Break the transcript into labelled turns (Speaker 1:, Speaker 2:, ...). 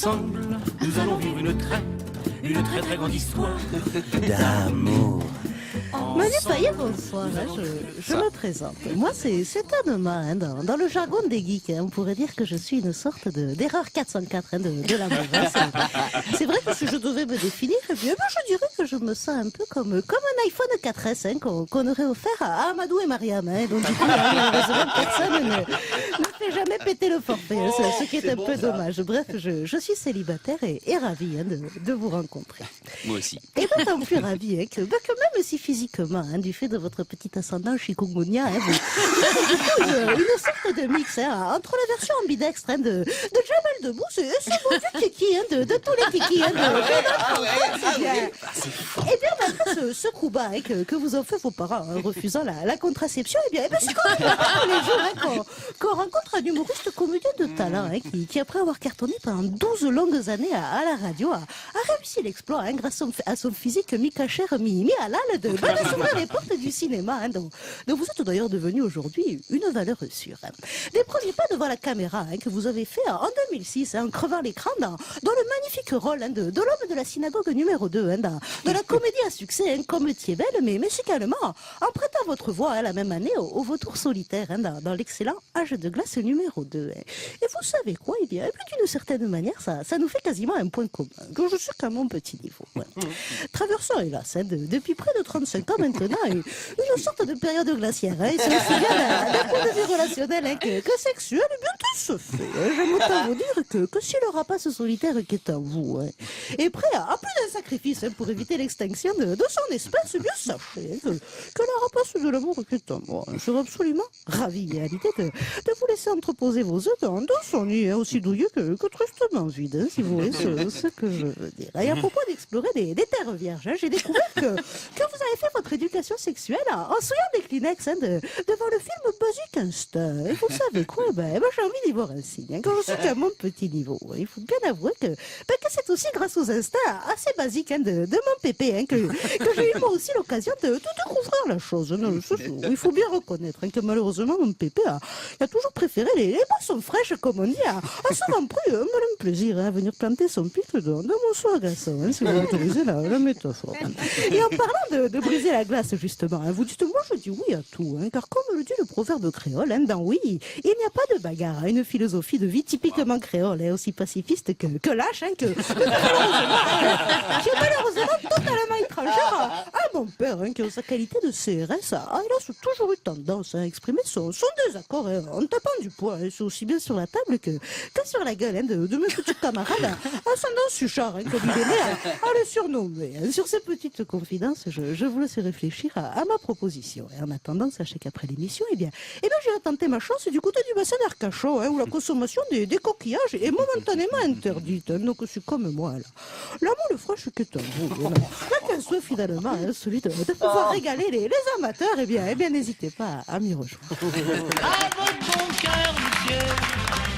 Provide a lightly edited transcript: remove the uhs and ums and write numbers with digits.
Speaker 1: ensemble, nous allons vivre une très très grande histoire d'amour.
Speaker 2: Manu Payet, bonsoir, je me présente. Moi, c'est Anne, dans le jargon des geeks, on pourrait dire que je suis une sorte d'erreur 404 de l'amour. C'est vrai que si je devais me définir, eh bien, je dirais que je me sens un peu comme un iPhone 4S qu'on aurait offert à Amadou et Mariam. Donc du coup, malheureusement, personne ne fait jamais péter le forfait, ce qui est un peu dommage. Bref, je suis célibataire et ravie de vous rencontrer.
Speaker 1: Moi aussi.
Speaker 2: Et d'autant plus ravie que même si physiquement, du fait de votre petit ascendant chikungunya, vous une sorte de mix entre la version ambidextre de Jamel Debbouze et ce bon vieux kiki de tous les kikis de notre enfance. Et bien, malgré ce coup bas que vous ont fait vos parents en refusant la contraception, et bien c'est quand même tous les jours qu'on rencontre un humoriste comédien de talent qui, après avoir cartonné pendant 12 longues années à la radio, a réussi l'exploit grâce à son physique mi-cachère, mi-halal de s'ouvrir les portes du cinéma, dont vous êtes d'ailleurs devenu aujourd'hui une valeur sûre. Des premiers pas devant la caméra que vous avez fait en 2006, en crevant l'écran dans le magnifique rôle de l'homme de la synagogue numéro 2, dans la comédie à succès comme Thiebel, mais également en prêtant votre voix la même année au Vautour solitaire, dans l'excellent Âge de glace numéro 2. Et vous savez quoi, eh bien, d'une certaine manière, ça nous fait quasiment un point commun, que je suis qu'à mon petit niveau. Traversant, hélas, depuis près de 35 ans maintenant, une sorte de période glaciaire, et c'est aussi bien d'un point de vue relationnel que sexuel, et bien tout se fait. J'aime autant vous dire que si le rapace solitaire qui est en vous est prêt à plus d'un sacrifice pour éviter l'extinction de son espèce, eh bien sachez que la rapace de l'amour qui est en moi serait absolument ravie à l'idée de vous laisser entreposer vos œufs dans son nid aussi douilleux que tristement vide, si vous voyez ce que je veux dire. Et à propos d'explorer des terres vierges, j'ai découvert que vous avez fait votre éducation sexuelle en souillant des Kleenex devant le film Basic Instinct. Et vous savez quoi, j'ai envie d'y voir un signe. Quand je suis qu'à mon petit niveau, il faut bien avouer que c'est aussi grâce aux instincts assez basiques de mon pépé que j'ai eu moi aussi l'occasion de découvrir la chose. Il faut bien reconnaître que malheureusement mon pépé a toujours préféré les boissons fraîches, comme on dit, a souvent pris un malin plaisir à venir planter son pic dans mon soir agaçant, si vous autorisez la métaphore. Et en parlant de briser la glace, justement, vous dites, moi je dis oui à tout, car comme le dit le proverbe créole, dans oui, il n'y a pas de bagarre, une philosophie de vie typiquement créole, aussi pacifiste que lâche, qui est malheureusement totalement étrangère à mon père, qui en sa qualité de CRS a hélas toujours eu tendance à exprimer son désaccord en tapant du poing, aussi bien sur la table que sur la gueule de mes petits camarades, ascendant Suchard, comme il est né à le surnommer. Sur ces petites confidences, je vous laisse réfléchir à ma proposition. Et en attendant, sachez qu'après l'émission, eh bien, j'irai tenter ma chance du côté du bassin d'Arcachon, où la consommation des coquillages est momentanément interdite. Donc, c'est comme moi, là. L'amour, le fraîche qui est un vous. Qu'un soit finalement celui de pouvoir régaler les amateurs, eh bien, n'hésitez pas à m'y rejoindre.
Speaker 1: À votre bon cœur, monsieur.